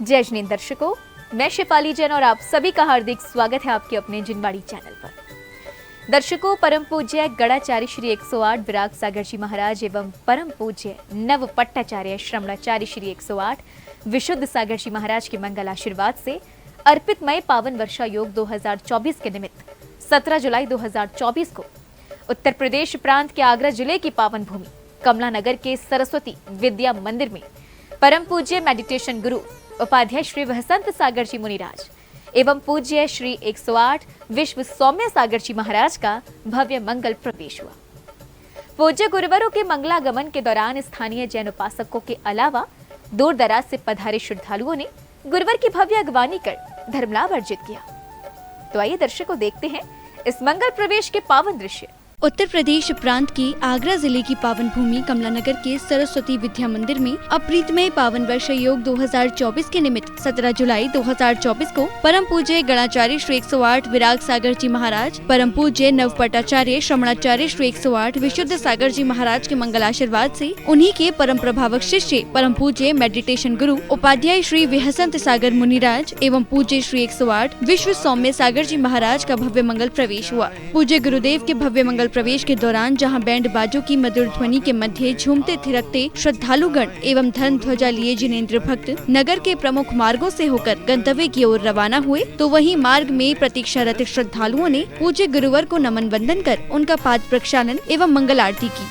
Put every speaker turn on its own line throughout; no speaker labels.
जय जिनेंद्र दर्शकों, मैं शिफाली जैन और आप सभी का हार्दिक स्वागत है आपके अपने जिनवाड़ी चैनल पर। दर्शकों, परम पूज्य गणाचार्य श्री 108 विराग सागर जी महाराज एवं परम पूज्य नव पट्टाचार्य श्रमणाचार्य श्री 108 विशुद्ध सागर जी महाराज के मंगल आशीर्वाद से अर्पित मय पावन वर्षा योग 2024 के निमित्त 17 जुलाई 2024 को उत्तर प्रदेश प्रांत के आगरा जिले की पावन भूमि कमला नगर के सरस्वती विद्या मंदिर में परम पूज्य मेडिटेशन गुरु उपाध्याय श्री वसंत सागर जी मुनिराज एवं पूज्य श्री 108 विश्व सौम्य सागर जी महाराज का भव्य मंगल प्रवेश हुआ। पूज्य गुरुवरों के मंगलागमन के दौरान स्थानीय जैन उपासकों के अलावा दूर दराज से पधारे श्रद्धालुओं ने गुरुवर की भव्य अगवानी कर धर्म लाभ अर्जित किया। तो आइए दर्शकों देखते हैं इस मंगल प्रवेश के पावन दृश्य।
उत्तर प्रदेश प्रांत की आगरा जिले की पावन भूमि कमला नगर के सरस्वती विद्या मंदिर में अप्रीतमय पावन वर्ष योग 2024 के निमित्त 17 जुलाई 2024 को परम पूज्य गणाचार्य श्री 108 विराग सागर जी महाराज, परम पूज्य नव पट्टाचार्य श्रमणाचार्य श्री 108 विशुद्ध सागर जी महाराज के मंगल आशीर्वाद से उन्हीं के परम प्रभावक शिष्य परम पूज्य मेडिटेशन गुरु उपाध्याय श्री वसंत सागर मुनिराज एवं पूज्य श्री 108 विश्व सौम्य सागर जी महाराज का भव्य मंगल प्रवेश हुआ। पूज्य गुरुदेव के भव्य मंगल प्रवेश के दौरान जहां बैंड बाजों की मधुर ध्वनि के मध्य झूमते थिरकते श्रद्धालुगण एवं धर्म ध्वजा लिए जिनेंद्र भक्त नगर के प्रमुख मार्गों से होकर गंतव्य की ओर रवाना हुए, तो वहीं मार्ग में प्रतीक्षारत श्रद्धालुओं ने पूज्य गुरुवर को नमन वंदन कर उनका पाद प्रक्षालन एवं मंगल आरती की।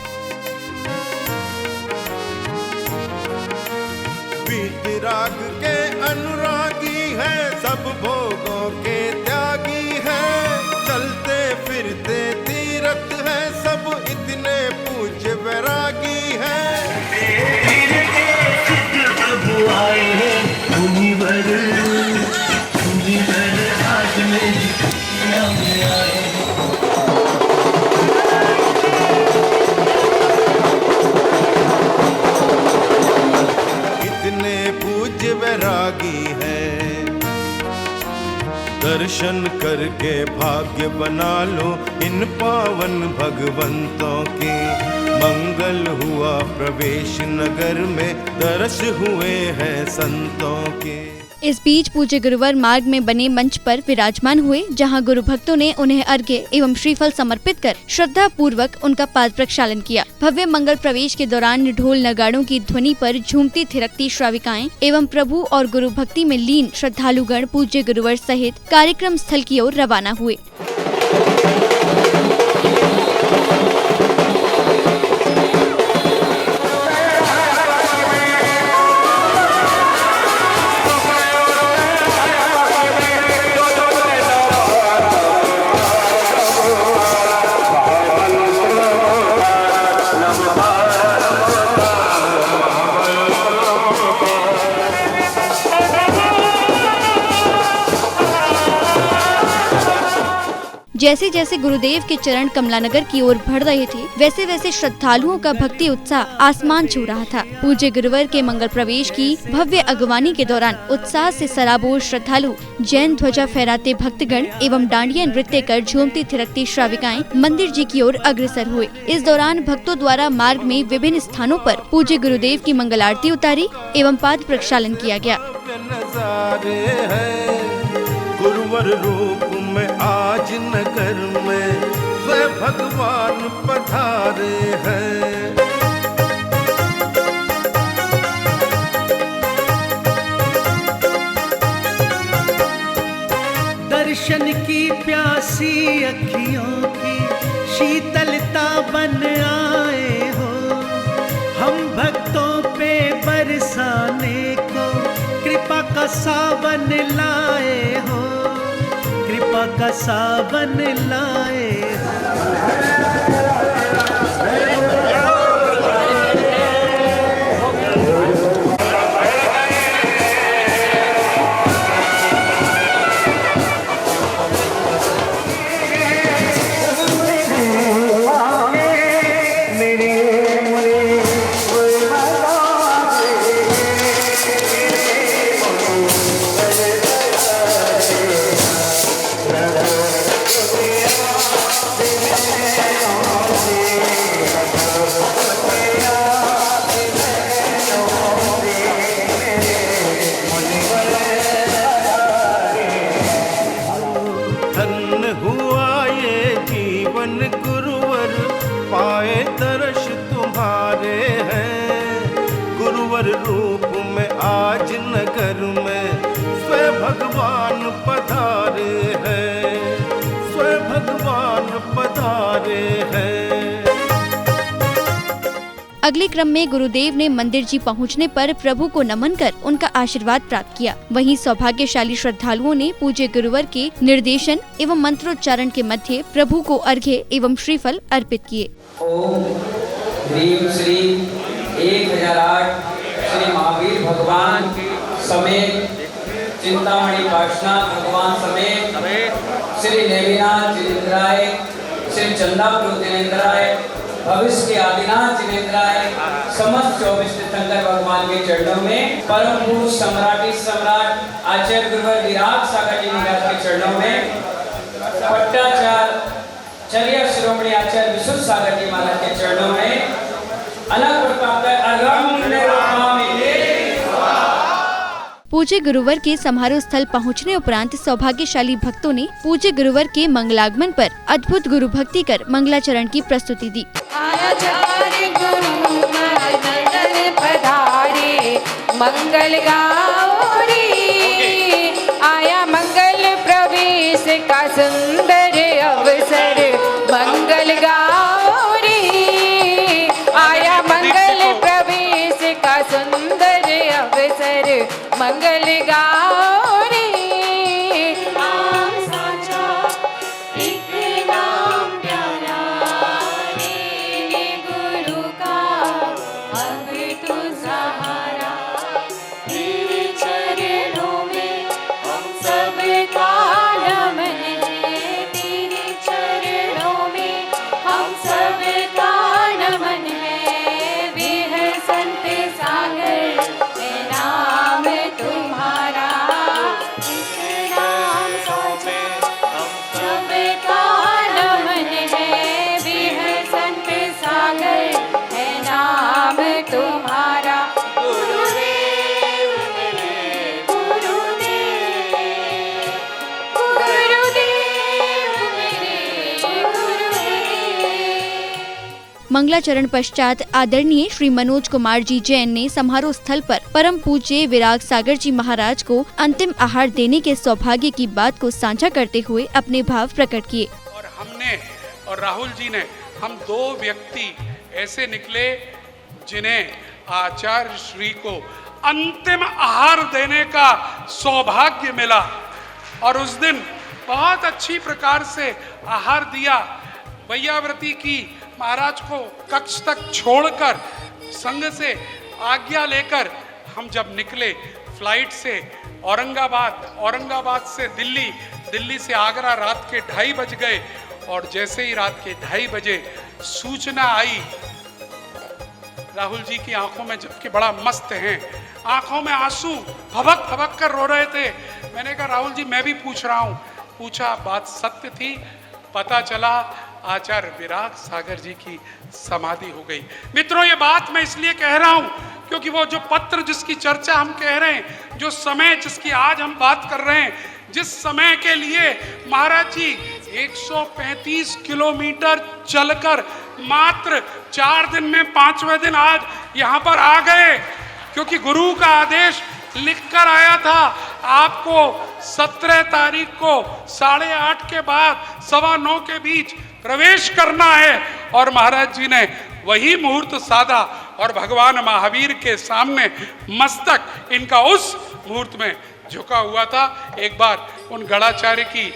वीतराग के अनुरागी है, सब भोगों के त्यागी है, चलते फिरते तीरथ है, सब इतने पूज्य वैरागी है।
प्रभु आए हैं मुनिवर आज मेरी में आए।
इतने पूज्य वैरागी है, दर्शन करके भाग्य बना लो इन पावन भगवंतों के। मंगल हुआ प्रवेश नगर में, दर्श हुए हैं संतों के।
इस बीच पूज्य गुरुवर मार्ग में बने मंच पर विराजमान हुए, जहां गुरु भक्तों ने उन्हें अर्घ्य एवं श्रीफल समर्पित कर श्रद्धा पूर्वक उनका पाद प्रक्षालन किया। भव्य मंगल प्रवेश के दौरान ढोल नगाड़ों की ध्वनि पर झूमती थिरकती श्राविकाएं एवं प्रभु और गुरु भक्ति में लीन श्रद्धालुगण पूज्य गुरुवर सहित कार्यक्रम स्थल की ओर रवाना हुए। जैसे जैसे गुरुदेव के चरण कमला नगर की ओर बढ़ रहे थे, वैसे वैसे श्रद्धालुओं का भक्ति उत्साह आसमान छू रहा था। पूज्य गुरुवर के मंगल प्रवेश की भव्य अगवानी के दौरान उत्साह से सराबोर श्रद्धालु, जैन ध्वजा फहराते भक्तगण एवं डांडिया नृत्य कर झूमती थिरकती श्राविकाएं मंदिर जी की ओर अग्रसर हुए। इस दौरान भक्तों द्वारा मार्ग में विभिन्न स्थानों पर पूज्य गुरुदेव की मंगल आरती उतारी एवं पाद प्रक्षालन किया गया।
गुरुवर रूप में आज नगर में स्वयं भगवान पधारे हैं।
दर्शन की प्यासी अखियों की शीतलता बन आए हो, हम भक्तों पे बरसाने को कृपा का सावन लाए हो, कृपा का सावन लाए हो।
Yeah. धाम पधारे हैं।
अगले क्रम में गुरुदेव ने मंदिर जी पहुंचने पर प्रभु को नमन कर उनका आशीर्वाद प्राप्त किया। वहीं सौभाग्यशाली श्रद्धालुओं ने पूज्य गुरुवर के निर्देशन एवं मंत्रोच्चारण के मध्य प्रभु को अर्घ्य एवं श्रीफल अर्पित किए।
ओम ह्रीं श्री 1008 श्री महावीर भगवान समेत चिंतामणि पार्श्वनाथ भगवान समेत श्री नेमिनाथ जिनेन्द्राय, श्री चंदापुर जिनेन्द्राय, भविष्य के आदिनाथ जिनेन्द्राय, समस्त 24 तीर्थंकर भगवान के चरणों में, परम पूज्य सम्राट आचार्य गुरुवर विराग सागर जी महाराज के चरणों में, पट्टाचार्य शिरोमणि आचार्य विशुद्ध सागर जी महाराज के चरणों में अलग
पूज्य गुरुवर के समारोह स्थल पहुंचने उपरांत सौभाग्यशाली भक्तों ने पूज्य गुरुवर के मंगलागमन पर अद्भुत गुरु भक्ति कर मंगलाचरण की प्रस्तुति दी।
मंगल गौरी आया, मंगल प्रवेश का सुंदर अवसर, मंगल गौरी आया, मंगल प्रवेश का सुंदर अवसर, मंगल गौरी नाम साचा एक नाम प्यारा, तेरे गुरु का अब तू सहारा, तेरे चरणों में हम सब का नमन है, तेरे चरणों में हम सब का नमन है, वे है संत सागर है नाम तुम्हारा, इस नाम साचा हम सब का नमन है, वे है संत सागर है नाम तुम्हारा। गुरुदेव मेरे गुरुदेव, गुरुदेव मेरे गुरुदेव।
मंगलाचरण पश्चात आदरणीय श्री मनोज कुमार जी जैन ने समारोह स्थल पर परम पूज्य विराग सागर जी महाराज को अंतिम आहार देने के सौभाग्य की बात को साझा करते हुए अपने भाव प्रकट किए।
और हमने और राहुल जी ने, हम दो व्यक्ति ऐसे निकले जिन्हें आचार्य श्री को अंतिम आहार देने का सौभाग्य मिला, और उस दिन बहुत अच्छी प्रकार से आहार दिया। वैयाव्रती की महाराज को कक्ष तक छोड़कर संघ से आज्ञा लेकर हम जब निकले फ्लाइट से औरंगाबाद से दिल्ली, दिल्ली से आगरा रात के 2:30 बज गए, और जैसे ही रात के 2:30 बजे सूचना आई, राहुल जी की आंखों में, जबकि बड़ा मस्त हैं, आंखों में आंसू भबक भबक कर रो रहे थे। मैंने कहा राहुल जी मैं भी पूछ रहा हूँ। पूछा, बात सत्य थी। पता चला आचार्य विराग सागर जी की समाधि हो गई। मित्रों, ये बात मैं इसलिए कह रहा हूँ क्योंकि वो जो पत्र जिसकी चर्चा हम कह रहे हैं, जो समय जिसकी आज हम बात कर रहे हैं, जिस समय के लिए महाराज जी 135 किलोमीटर चलकर मात्र 4 दिन में 5वें दिन आज यहाँ पर आ गए, क्योंकि गुरु का आदेश लिखकर आया था आपको 17 तारीख को 8:30 के बाद 9:15 के बीच प्रवेश करना है, और महाराज जी ने वही मुहूर्त साधा और भगवान महावीर के सामने मस्तक इनका उस मुहूर्त में झुका हुआ था। एक बार उन गणाचार्य की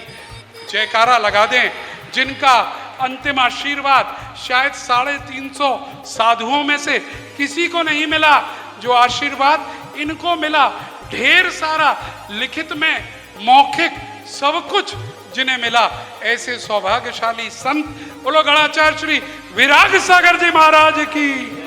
जयकारा लगा दें, जिनका अंतिम आशीर्वाद शायद 350 साधुओं में से किसी को नहीं मिला, जो आशीर्वाद इनको मिला। ढेर सारा लिखित में, मौखिक, सब कुछ जिन्हें मिला, ऐसे सौभाग्यशाली संत। बोलो गणाचार्य श्री विराग सागर जी महाराज की।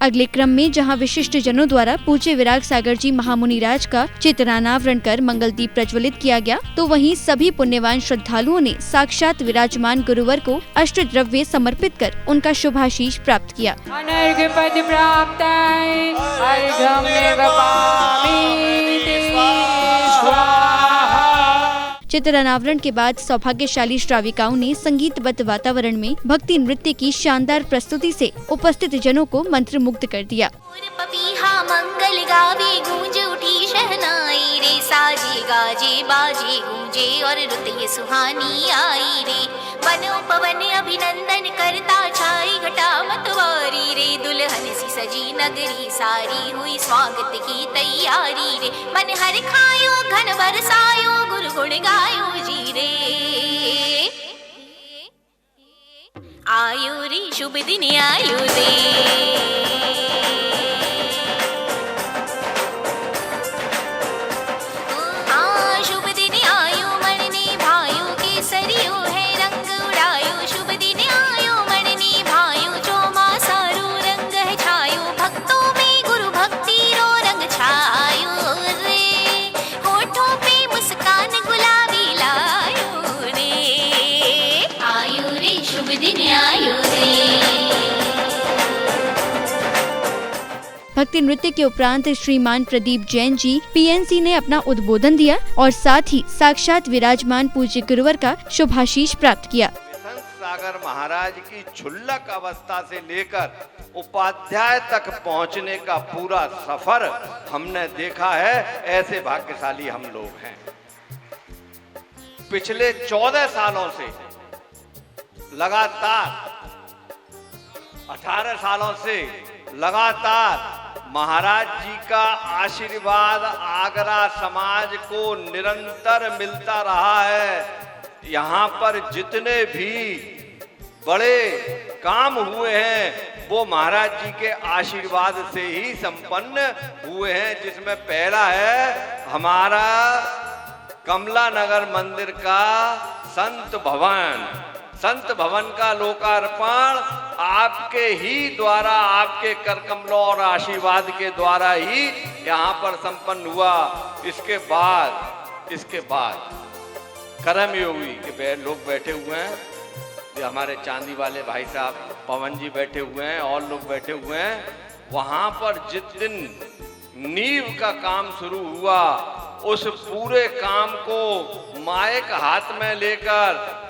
अगले क्रम में जहां विशिष्ट जनों द्वारा पूज्य विराग सागर जी महामुनिराज का चित्रानावरण कर मंगल दीप प्रज्वलित किया गया, तो वहीं सभी पुण्यवान श्रद्धालुओं ने साक्षात विराजमान गुरुवर को अष्ट द्रव्य समर्पित कर उनका शुभाशीष प्राप्त किया।
अनर्घ्य पद प्राप्त अर्घ्यं निर्वपामि ते स्वाहा।
चित्रानावरण के बाद सौभाग्यशाली श्राविकाओं ने संगीतबद्ध वातावरण में भक्ति नृत्य की शानदार प्रस्तुति से उपस्थित जनों को मंत्रमुग्ध कर दिया।
पपीहा मंगल गावे गूंज उठी शहनाई रे, साजे गाजे बाजे गूंजे और रुत ये सुहानी आई रे, बनो अभिनंदन करता छाई घटा मतवारी रे। दुल्हन सी सजी नगरी सारी हुई स्वागत की तैयारी रे। मन हर खायो घन बरसायो गुरु गुण गायो जी रे। आयो रे शुभ दिन आयो रे। शुभ दिन आयो मनने भायो केसरियो है रंग उड़ायो। शुभ दिन आयो मनने भायो चौमासारू रंग है छायो। भक्तों में गुरु भक्ति रो रंग छायो रे। होठों पे मुस्कान गुलाबी लायो रे। आयो रे शुभ दिन आयो रे।
भक्ति नृत्य के उपरांत श्रीमान प्रदीप जैन जी पीएनसी ने अपना उद्बोधन दिया और साथ ही साक्षात विराजमान पूज्य गुरुवर का शुभाशीष प्राप्त किया।
संत सागर महाराज की क्षुल्लक अवस्था से लेकर उपाध्याय तक पहुंचने का पूरा सफर हमने देखा है। ऐसे भाग्यशाली हम लोग हैं। पिछले 14 सालों से लगातार 18 सालों से लगातार महाराज जी का आशीर्वाद आगरा समाज को निरंतर मिलता रहा है। यहाँ पर जितने भी बड़े काम हुए हैं वो महाराज जी के आशीर्वाद से ही संपन्न हुए हैं। जिसमें पहला है हमारा कमला नगर मंदिर का संत भवन। संत भवन का लोकार्पण आपके ही द्वारा, आपके कर कमलों और आशीर्वाद के द्वारा ही यहाँ पर संपन्न हुआ। इसके बाद करम योगी के लोग बैठे हुए हैं। ये हमारे चांदी वाले भाई साहब पवन जी बैठे हुए हैं और लोग बैठे हुए हैं। वहाँ पर जिस दिन नींव का काम शुरू हुआ उस पूरे काम को माइक हाथ में लेकर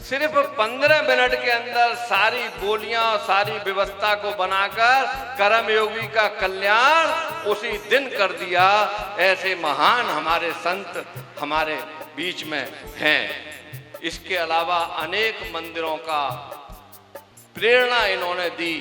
सिर्फ 15 मिनट के अंदर सारी बोलियां और सारी व्यवस्था को बनाकर करम योगी का कल्याण उसी दिन कर दिया। ऐसे महान हमारे संत हमारे बीच में हैं। इसके अलावा अनेक मंदिरों का प्रेरणा इन्होंने दी।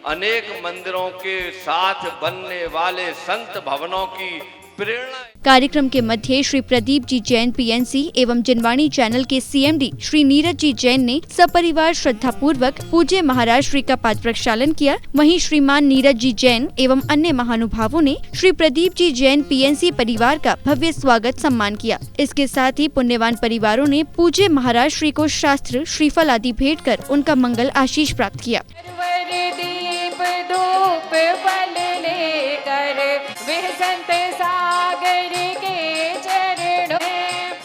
अनेक मंदिरों के साथ बनने वाले संत भवनों की प्रेरणा।
कार्यक्रम के मध्य श्री प्रदीप जी जैन पीएनसी एवं जिनवाणी चैनल के सीएमडी श्री नीरज जी जैन ने सपरिवार श्रद्धा पूर्वक पूज्य महाराज श्री का पाद प्रक्षालन किया। वहीं श्रीमान नीरज जी जैन एवं अन्य महानुभावों ने श्री प्रदीप जी जैन पीएनसी परिवार का भव्य स्वागत सम्मान किया। इसके साथ ही पुण्यवान परिवारों ने पूज्य महाराज श्री को शास्त्र श्रीफल आदि भेंट कर उनका मंगल आशीष प्राप्त किया।
दीप धूप फल लेकर वे संत सागर के चरणों में।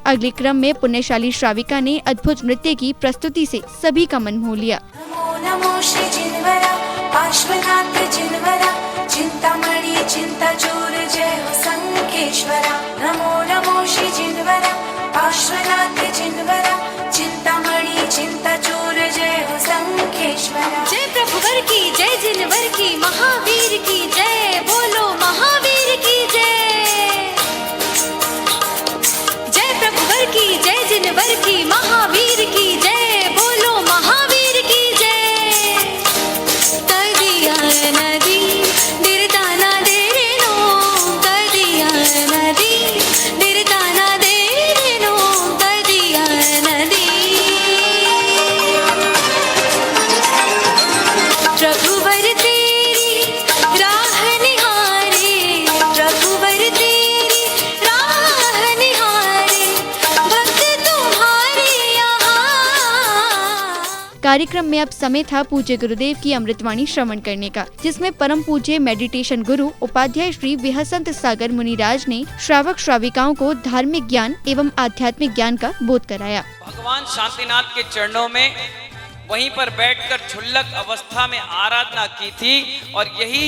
अगले क्रम में पुण्यशाली श्राविका ने अद्भुत नृत्य की प्रस्तुति से सभी का मन मोह लिया।
नमो नमो श्री जिनवरा पार्श्वनाथ जिनवरा चिंतामणि चिंता चूर जय हो संकेश्वरा। नमो नमो श्री जिनवरा पार्श्वनाथ जिनवरा चिंतामणि चिंता चूर जय हो संकेश्वरा।
जय प्रभुवर की जय जिनवर की महावीर की जय। बोलो महावीर की जय। जय प्रभुवर की जय जिनवर की महावीर की जय। बोलो महावीर की जय। तदिया नदी दिरताना दे रे नो। तदिया नदी दिरताना दे रे नो। तदिया नदी। रघुवर तेरी राह निहारे। रघुवर तेरी राह निहारे। भक्त तुम्हारे यहाँ।
कार्यक्रम में अब समय था पूज्य गुरुदेव की अमृतवाणी श्रवण करने का, जिसमें परम पूज्य मेडिटेशन गुरु उपाध्याय श्री विहसंत सागर मुनिराज ने श्रावक श्राविकाओं को धार्मिक ज्ञान एवं आध्यात्मिक ज्ञान का बोध कराया।
भगवान शांतिनाथ के चरणों में वहीं पर बैठकर क्षुल्लक अवस्था में आराधना की थी। और यही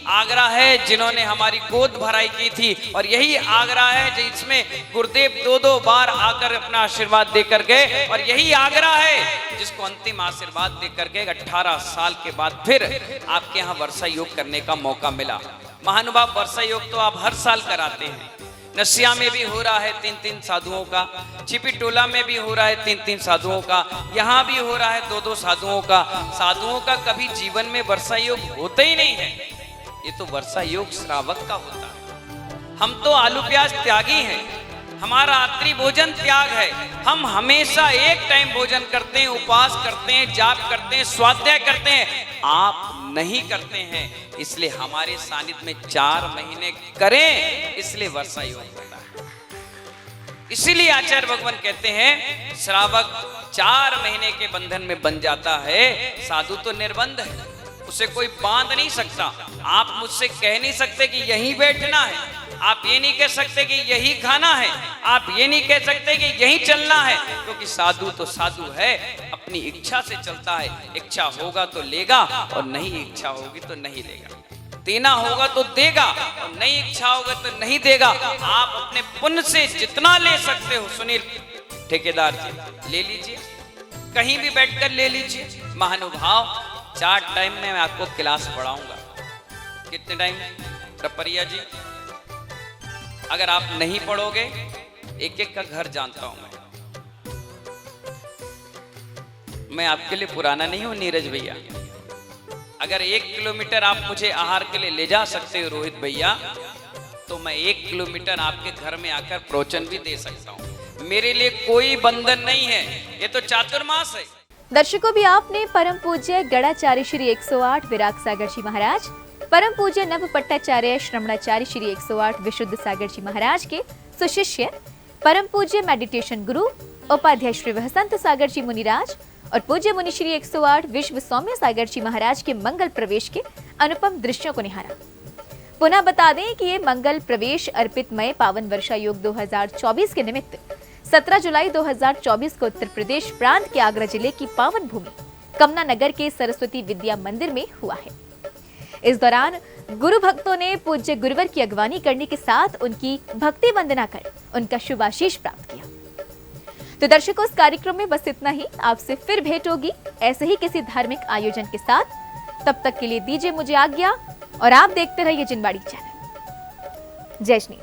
आगरा है जिन्होंने हमारी गोद भराई की थी। और यही आगरा है जिसमें गुरुदेव 2-2 बार आकर अपना आशीर्वाद देकर गए। और यही आगरा है जिसको अंतिम आशीर्वाद देकर गए 18 साल के बाद फिर आपके यहाँ वर्षा योग करने का मौका मिला। महानुभाव, वर्षा योग तो आप हर साल कराते हैं, नसिया में भी हो रहा है 3-3 साधुओं का, छिपी टोला में भी हो रहा है 3-3 साधुओं का, यहाँ भी हो रहा है 2-2 साधुओं का। साधुओं का कभी जीवन में वर्षा योग होता ही नहीं है, ये तो वर्षा योग श्रावक का होता है। हम तो आलू प्याज त्यागी हैं, हमारा रात्रि भोजन त्याग है। हम हमेशा एक टाइम भोजन करते हैं, उपवास करते हैं, जाप करते हैं, स्वाध्याय करते हैं। आप नहीं करते हैं, इसलिए हमारे सानिध्य में 4 महीने करें, इसलिए वर्षा योग होता है। इसीलिए आचार्य भगवान कहते हैं श्रावक 4 महीने के बंधन में बन जाता है, साधु तो निर्बंध है, उसे कोई बांध नहीं सकता। आप मुझसे कह नहीं सकते कि यहीं बैठना है, आप ये नहीं कह सकते कि यही खाना है, आप ये नहीं कह सकते कि यही चलना है, क्योंकि साधु तो साधु है, अपनी इच्छा से चलता है। इच्छा होगा तो लेगा और नहीं इच्छा होगी तो नहीं लेगा। देना होगा तो देगा और नहीं इच्छा होगा तो नहीं देगा। आप अपने पुण्य से जितना ले सकते हो, सुनील ठेकेदार जी ले लीजिए, कहीं भी बैठकर ले लीजिए। महानुभाव 4 टाइम में मैं आपको क्लास पढ़ाऊंगा। कितने टाइम टपरिया जी? अगर आप नहीं पढ़ोगे, एक एक का घर जानता हूं मैं आपके लिए पुराना नहीं हूं नीरज भैया। अगर 1 किलोमीटर आप मुझे आहार के लिए ले जा सकते हो रोहित भैया, तो मैं 1 किलोमीटर आपके घर में आकर प्रवचन भी दे सकता हूं। मेरे लिए कोई बंधन नहीं है, ये तो चातुर्मास है।
दर्शकों, भी आपने परम पूज्य गणाचार्य श्री 108 विराग सागर जी महाराज, परम पूज्य नव पट्टाचार्य श्रमणाचार्य श्री 108 विशुद्ध सागर जी महाराज के सुशिष्य, परम पूज्य मेडिटेशन गुरु उपाध्याय श्री वसंत सागर जी मुनिराज और पूज्य मुनि श्री 108 विश्व सौम्य सागर जी महाराज के मंगल प्रवेश के अनुपम दृश्यों को निहारा। पुनः बता दें कि ये मंगल प्रवेश अर्पितमय पावन वर्षा योग 2024 के निमित्त 17 जुलाई 2024 को उत्तर प्रदेश प्रांत के आगरा जिले की पावन भूमि कमला नगर के सरस्वती विद्या मंदिर में हुआ है। इस दौरान गुरु भक्तों ने पूज्य गुरुवर की अगवानी करने के साथ उनकी भक्ति वंदना कर उनका शुभाशीष प्राप्त किया। तो दर्शकों, इस कार्यक्रम में बस इतना ही। आपसे फिर भेंट होगी ऐसे ही किसी धार्मिक आयोजन के साथ। तब तक के लिए दीजिए मुझे आज्ञा और आप देखते रहिए जिनवाड़ी चैनल। जय श्री